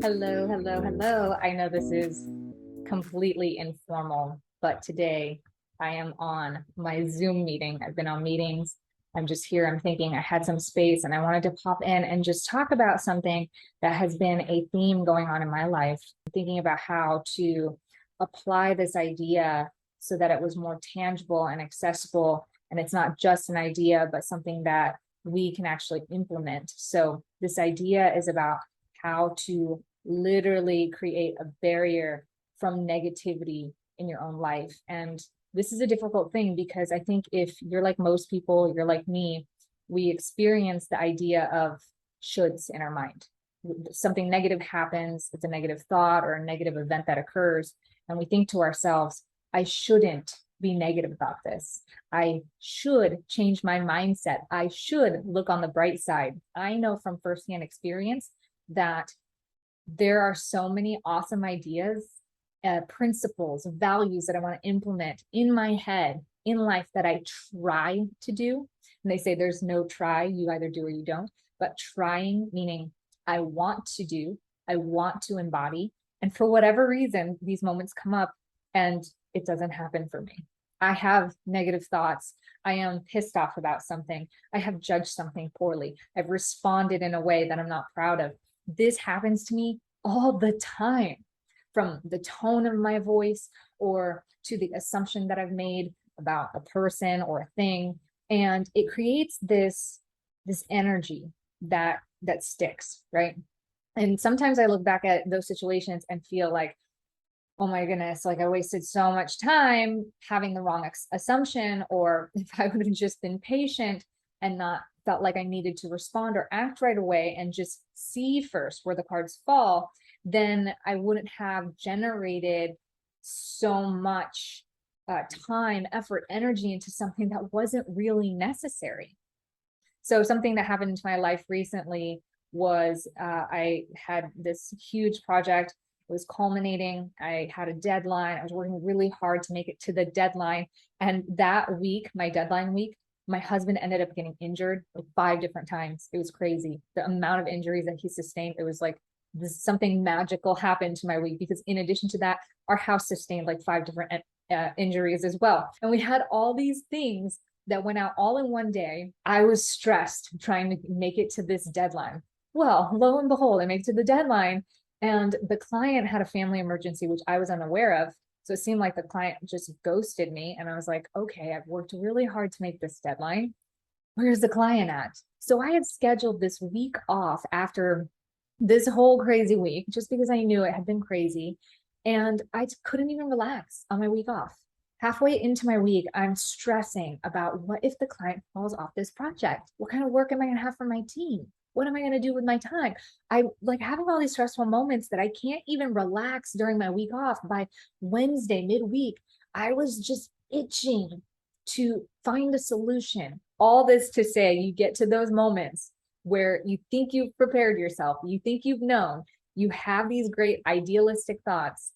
Hello, hello, hello. I know this is completely informal, but today I am on my Zoom meeting. I've been on meetings. I'm just here. I'm thinking I had some space and I wanted to pop in and just talk about something that has been a theme going on in my life. Thinking about how to apply this idea so that it was more tangible and accessible. And it's not just an idea, but something that we can actually implement. So, this idea is about how to literally create a barrier from negativity in your own life. And this is a difficult thing because I think if you're like most people, you're like me, we experience the idea of shoulds in our mind. Something negative happens, it's a negative thought or a negative event that occurs, and we think to ourselves, I shouldn't be negative about this. I should change my mindset. I should look on the bright side. I know from firsthand experience that there are so many awesome ideas, principles, values that I want to implement in my head in life that I try to do. And they say there's no try, you either do or you don't. But trying, meaning I want to do, I want to embody. And for whatever reason, these moments come up and it doesn't happen for me. I have negative thoughts. I am pissed off about something. I have judged something poorly. I've responded in a way that I'm not proud of. This happens to me all the time, from the tone of my voice or to the assumption that I've made about a person or a thing. And it creates this energy that sticks, right? And sometimes I look back at those situations and feel like, oh my goodness, like I wasted so much time having the wrong assumption, or if I would have just been patient and not felt like I needed to respond or act right away and just see first where the cards fall, then I wouldn't have generated so much time, effort, energy into something that wasn't really necessary. So something that happened into my life recently was I had this huge project. It was culminating. I had a deadline. I was working really hard to make it to the deadline. And that week, my deadline week, my husband ended up getting injured like 5 different times. It was crazy. The amount of injuries that he sustained, it was like something magical happened to my week, because in addition to that, our house sustained like 5 different injuries as well. And we had all these things that went out all in one day. I was stressed trying to make it to this deadline. Well, lo and behold, I make it to the deadline, and the client had a family emergency, which I was unaware of. So it seemed like the client just ghosted me. And I was like, okay, I've worked really hard to make this deadline. Where's the client at? So I had scheduled this week off after this whole crazy week, just because I knew it had been crazy. And I couldn't even relax on my week off. Halfway into my week, I'm stressing about what if the client falls off this project? What kind of work am I going to have for my team? What am I going to do with my time? I like having all these stressful moments that I can't even relax during my week off. By Wednesday, midweek, I was just itching to find a solution. All this to say, you get to those moments where you think you've prepared yourself, you think you've known, you have these great idealistic thoughts,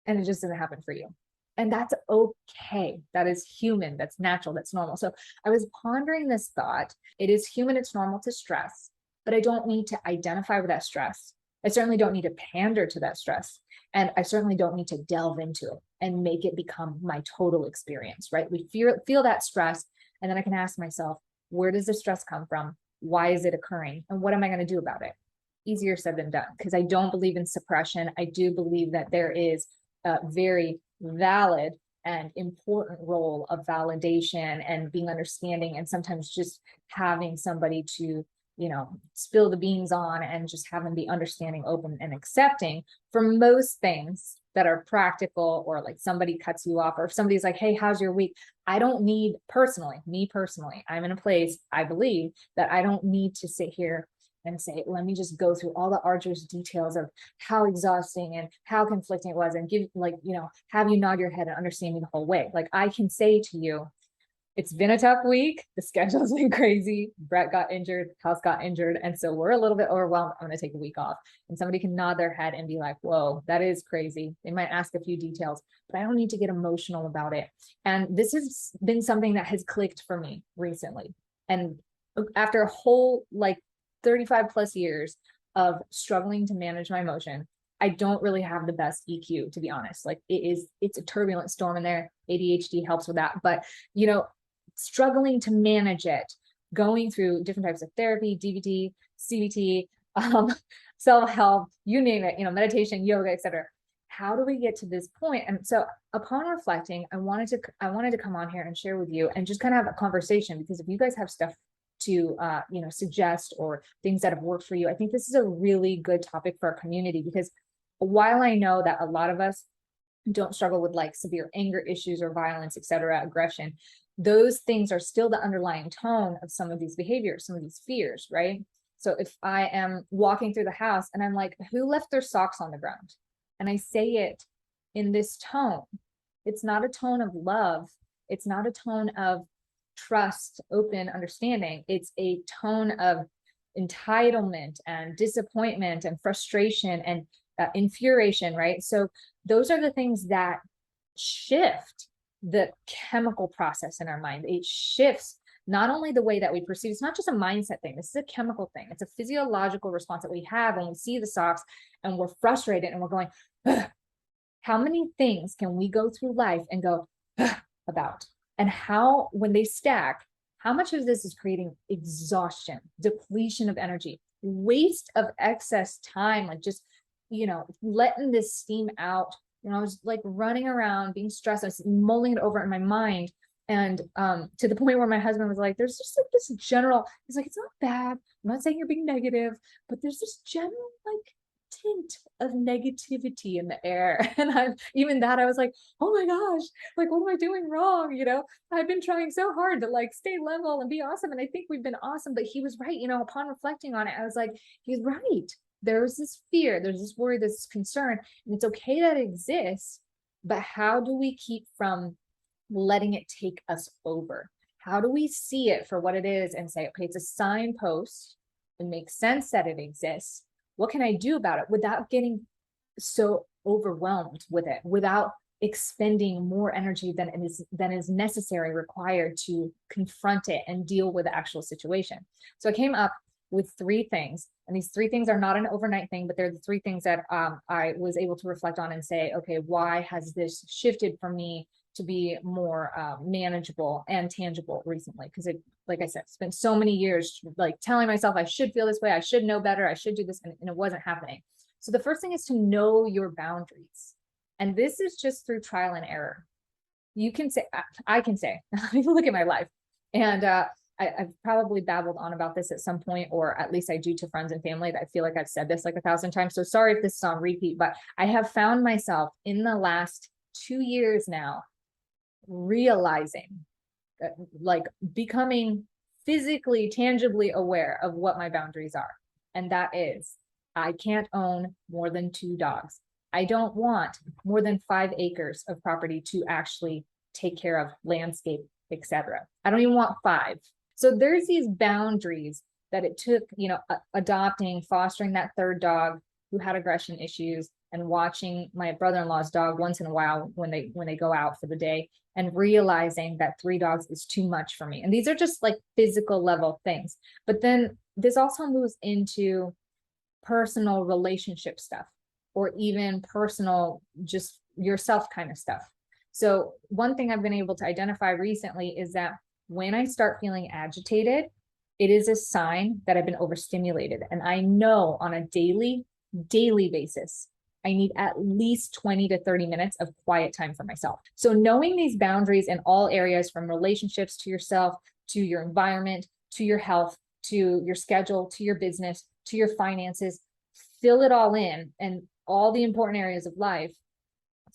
and it just doesn't happen for you. And that's okay. That is human. That's natural. That's normal. So I was pondering this thought. It is human. It's normal to stress, but I don't need to identify with that stress. I certainly don't need to pander to that stress. And I certainly don't need to delve into it and make it become my total experience, right? We feel that stress. And then I can ask myself, where does the stress come from? Why is it occurring? And what am I going to do about it? Easier said than done, because I don't believe in suppression. I do believe that there is a very valid and important role of validation and being understanding, and sometimes just having somebody to spill the beans on and just have them be understanding, open, and accepting for most things that are practical, or like somebody cuts you off, or if somebody's like, hey, how's your week? I don't need, me personally, I'm in a place, I believe, that I don't need to sit here and say, let me just go through all the arduous details of how exhausting and how conflicting it was, and give have you nod your head and understand me the whole way. Like, I can say to you, it's been a tough week. The schedule's been crazy. Brett got injured, house got injured. And so we're a little bit overwhelmed. I'm going to take a week off. And somebody can nod their head and be like, whoa, that is crazy. They might ask a few details, but I don't need to get emotional about it. And this has been something that has clicked for me recently. And after a whole 35 plus years of struggling to manage my emotion. I don't really have the best EQ, to be honest. Like it's a turbulent storm in there. ADHD helps with that, but struggling to manage it, going through different types of therapy, DBT, CBT, self-help, you name it, meditation, yoga, etc. How do we get to this point? And so upon reflecting, I wanted to come on here and share with you and just kind of have a conversation, because if you guys have stuff to suggest or things that have worked for you, I think this is a really good topic for our community, because while I know that a lot of us don't struggle with like severe anger issues or violence, etc., aggression, those things are still the underlying tone of some of these behaviors, some of these fears, right? So if I am walking through the house and I'm like, who left their socks on the ground? And I say it in this tone, it's not a tone of love. It's not a tone of trust, open understanding. It's a tone of entitlement and disappointment and frustration and infuriation, right? So those are the things that shift the chemical process in our mind. It shifts not only the way that we perceive, it's not just a mindset thing. This is a chemical thing. It's a physiological response that we have when we see the socks and we're frustrated and we're going, ugh. How many things can we go through life and go about? And how, when they stack, how much of this is creating exhaustion, depletion of energy, waste of excess time, like just, letting this steam out. I was like running around being stressed. I was mulling it over in my mind. And to the point where my husband was like, there's just like this general, he's like, it's not bad. I'm not saying you're being negative, but there's this general like tint of negativity in the air. And I was like, oh my gosh, like, what am I doing wrong? I've been trying so hard to like stay level and be awesome. And I think we've been awesome, but he was right. Upon reflecting on it, I was like, he's right. There's this fear, there's this worry, this concern, and it's okay that it exists, but how do we keep from letting it take us over? How do we see it for what it is and say, okay, it's a signpost. It makes sense that it exists. What can I do about it without getting so overwhelmed with it, without expending more energy than is necessary, required to confront it and deal with the actual situation? So I came up with 3 things, and these 3 things are not an overnight thing, but they're the 3 things that I was able to reflect on and say, okay, why has this shifted for me to be more manageable and tangible recently? Because like I said, spent so many years like telling myself I should feel this way, I should know better, I should do this, and it wasn't happening. So the first thing is to know your boundaries. And this is just through trial and error. You can say, I can say, look at my life. And I've probably babbled on about this at some point, or at least I do to friends and family, that I feel like I've said this like 1,000 times. So sorry if this is on repeat, but I have found myself in the last 2 years now realizing that, like, becoming physically, tangibly aware of what my boundaries are. And that is, I can't own more than 2 dogs. I don't want more than 5 acres of property to actually take care of landscape, etc. I don't even want 5. So there's these boundaries that it took, adopting, fostering that 3rd dog who had aggression issues, and watching my brother-in-law's dog once in a while when they go out for the day, and realizing that 3 dogs is too much for me. And these are just like physical level things. But then this also moves into personal relationship stuff, or even personal, just yourself kind of stuff. So one thing I've been able to identify recently is that when I start feeling agitated, it is a sign that I've been overstimulated. And I know on a daily basis, I need at least 20 to 30 minutes of quiet time for myself. So knowing these boundaries in all areas, from relationships to yourself, to your environment, to your health, to your schedule, to your business, to your finances, fill it all in, and all the important areas of life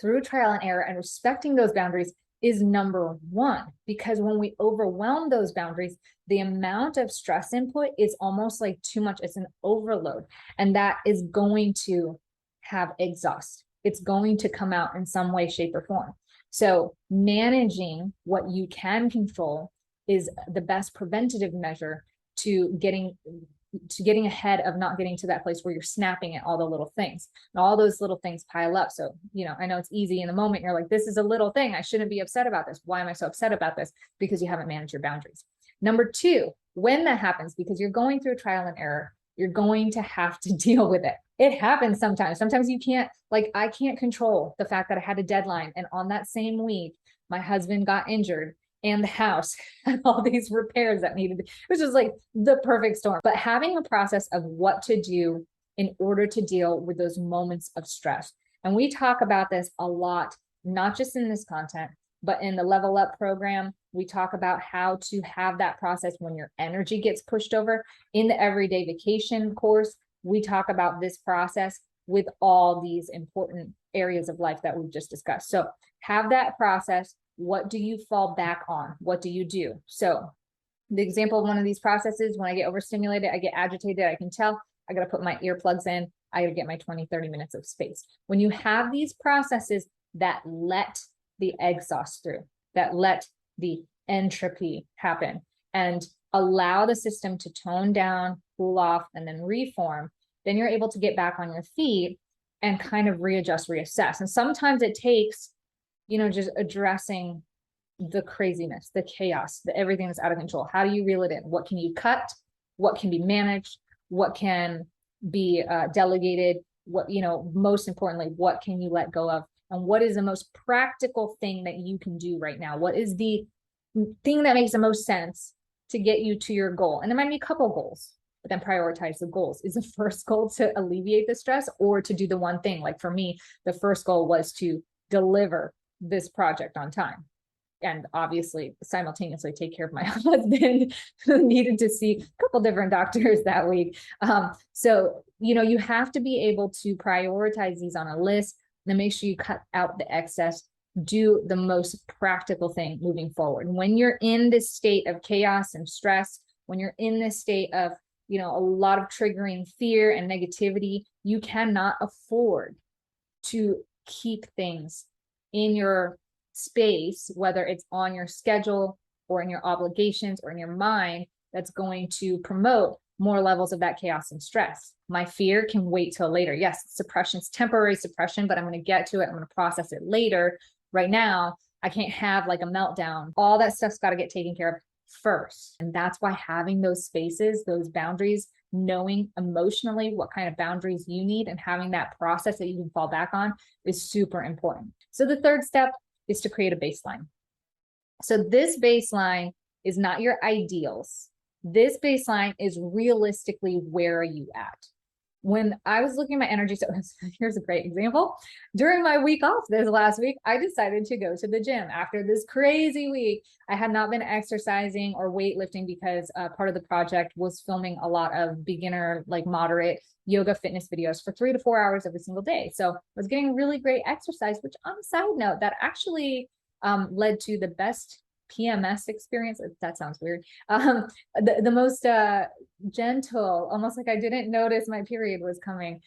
through trial and error, and respecting those boundaries is number 1. Because when we overwhelm those boundaries, the amount of stress input is almost like too much. It's an overload, and that is going to have exhaust. It's going to come out in some way, shape, or form. So managing what you can control is the best preventative measure to getting ahead of not getting to that place where you're snapping at all the little things, and all those little things pile up. So, I know it's easy in the moment. You're like, this is a little thing. I shouldn't be upset about this. Why am I so upset about this? Because you haven't managed your boundaries. Number 2, when that happens, because you're going through trial and error, You're going to have to deal with it. It happens sometimes. Sometimes you can't, like, I can't control the fact that I had a deadline. And on that same week, my husband got injured and the house had all these repairs that needed, which was like the perfect storm. But having a process of what to do in order to deal with those moments of stress. And we talk about this a lot, not just in this content, but in the Level Up program. We talk about how to have that process when your energy gets pushed over. In the Everyday Vacation course, we talk about this process with all these important areas of life that we've just discussed. So have that process. What do you fall back on? What do you do? So the example of one of these processes, when I get overstimulated, I get agitated, I can tell, I got to put my earplugs in, I got to get my 20-30 minutes of space. When you have these processes that let the exhaust through, that let the entropy happen and allow the system to tone down, cool off, and then reform, then you're able to get back on your feet and kind of readjust, reassess. And sometimes it takes, just addressing the craziness, the chaos, the everything that's out of control. How do you reel it in? What can you cut? What can be managed? What can be delegated? What, most importantly, what can you let go of? And what is the most practical thing that you can do right now? What is the thing that makes the most sense to get you to your goal? And there might be a couple goals, but then prioritize the goals. Is the first goal to alleviate the stress or to do the one thing? Like for me, the first goal was to deliver this project on time. And obviously simultaneously take care of my husband who needed to see a couple different doctors that week. So, you have to be able to prioritize these on a list and make sure you cut out the excess, do the most practical thing moving forward. When you're in this state of chaos and stress, when you're in this state of, a lot of triggering fear and negativity, you cannot afford to keep things in your space, whether it's on your schedule or in your obligations or in your mind, that's going to promote more levels of that chaos and stress. My fear can wait till later. Yes, suppression is temporary suppression, but I'm going to get to it. I'm going to process it later. Right now, I can't have like a meltdown. All that stuff's got to get taken care of first. And that's why having those spaces, those boundaries, knowing emotionally what kind of boundaries you need and having that process that you can fall back on is super important. So the third step is to create a baseline. So this baseline is not your ideals. This baseline is realistically where are you at? When I was looking at my energy, so here's a great example. During my week off this last week, I decided to go to the gym after this crazy week. I had not been exercising or weightlifting because part of the project was filming a lot of beginner, like moderate yoga fitness videos for 3 to 4 hours every single day. So I was getting really great exercise, which on a side note, that actually led to the best PMS experience. That sounds weird. The most gentle, almost like I didn't notice my period was coming,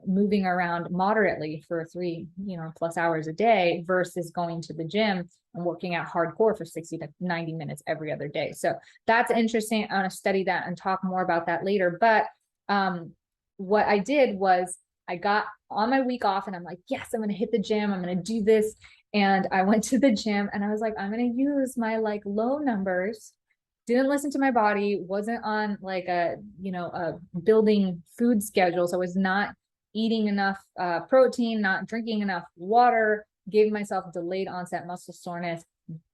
moving around moderately for 3 plus hours a day versus going to the gym and working out hardcore for 60 to 90 minutes every other day. So that's interesting. I want to study that and talk more about that later. But what I did was I got on my week off and I'm like, yes, I'm going to hit the gym. I'm going to do this. And I went to the gym and I was like, I'm going to use my like low numbers, didn't listen to my body, wasn't on like a building food schedule. So I was not eating enough protein, not drinking enough water, gave myself delayed onset muscle soreness,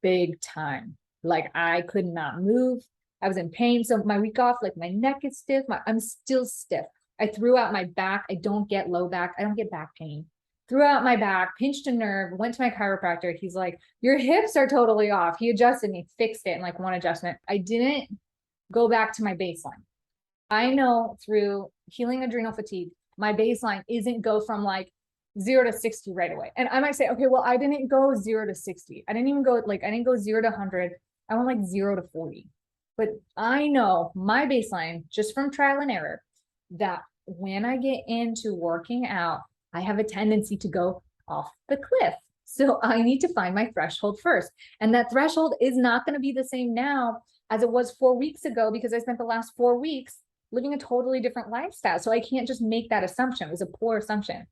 big time. Like I could not move. I was in pain. So my week off, like my neck is stiff. I'm still stiff. I threw out my back. I don't get low back. I don't get back pain. Threw out my back, pinched a nerve, went to my chiropractor. He's like, your hips are totally off. He adjusted me, fixed it in like one adjustment. I didn't go back to my baseline. I know through healing adrenal fatigue, my baseline isn't go from like 0 to 60 right away. And I might say, okay, well, I didn't go 0 to 60. I didn't go 0 to 100. I went like 0 to 40. But I know my baseline just from trial and error that when I get into working out, I have a tendency to go off the cliff. So I need to find my threshold first. And that threshold is not going to be the same now as it was 4 weeks ago because I spent the last 4 weeks living a totally different lifestyle. So I can't just make that assumption. It was a poor assumption.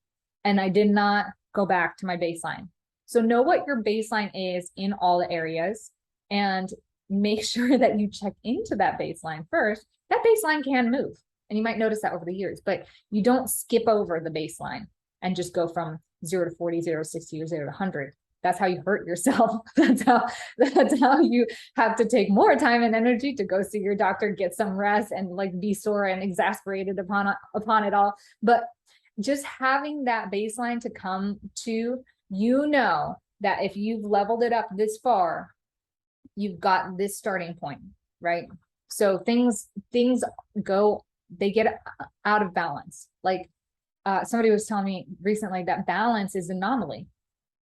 And I did not go back to my baseline. So know what your baseline is in all the areas and make sure that you check into that baseline first. That baseline can move. And you might notice that over the years, but you don't skip over the baseline and just go from 0 to 40, 0 to 60, or 0 to 100. That's how you hurt yourself. That's how you have to take more time and energy to go see your doctor, get some rest, and like be sore and exasperated upon it all. But just having that baseline to come to, you know, that if you've leveled it up this far, you've got this starting point, right? So things go, they get out of balance. Like somebody was telling me recently that balance is an anomaly.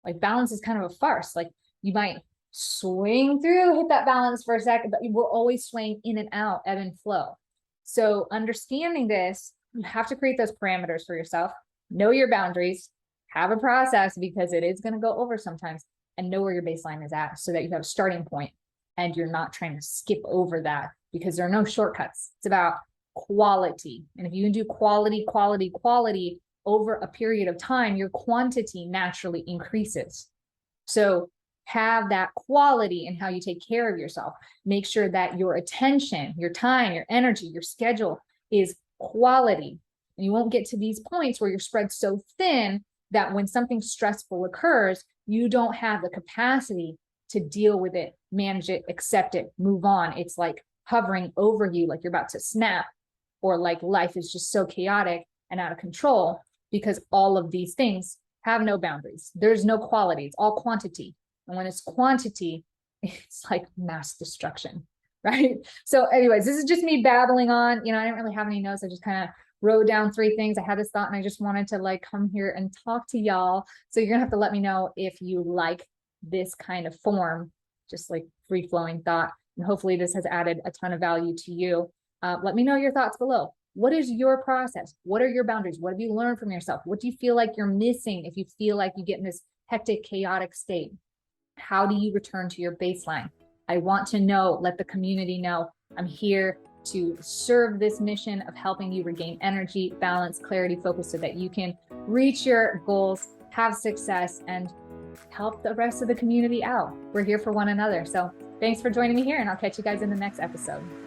Like balance is kind of a farce. Like you might swing through, hit that balance for a second, but we're always swaying in and out, ebb and flow. So understanding this, you have to create those parameters for yourself, know your boundaries, have a process because it is going to go over sometimes, and know where your baseline is at so that you have a starting point and you're not trying to skip over that, because there are no shortcuts. It's about quality. And if you can do quality over a period of time, your quantity naturally increases. So have that quality in how you take care of yourself. Make sure that your attention, your time, your energy, your schedule is quality. And you won't get to these points where you're spread so thin that when something stressful occurs, you don't have the capacity to deal with it, manage it, accept it, move on. It's like hovering over you, like you're about to snap, or like life is just so chaotic and out of control, because all of these things have no boundaries. There's no quality. It's all quantity. And when it's quantity, it's like mass destruction, right? So anyways, this is just me babbling on. You know, I didn't really have any notes. I just kind of wrote down 3 things. I had this thought and I just wanted to like come here and talk to y'all. So you're gonna have to let me know if you like this kind of form, just like free flowing thought. And hopefully this has added a ton of value to you. Let me know your thoughts below. What is your process? What are your boundaries? What have you learned from yourself? What do you feel like you're missing if you feel like you get in this hectic, chaotic state? How do you return to your baseline? I want to know, let the community know. I'm here to serve this mission of helping you regain energy, balance, clarity, focus, so that you can reach your goals, have success, and help the rest of the community out. We're here for one another. So thanks for joining me here, and I'll catch you guys in the next episode.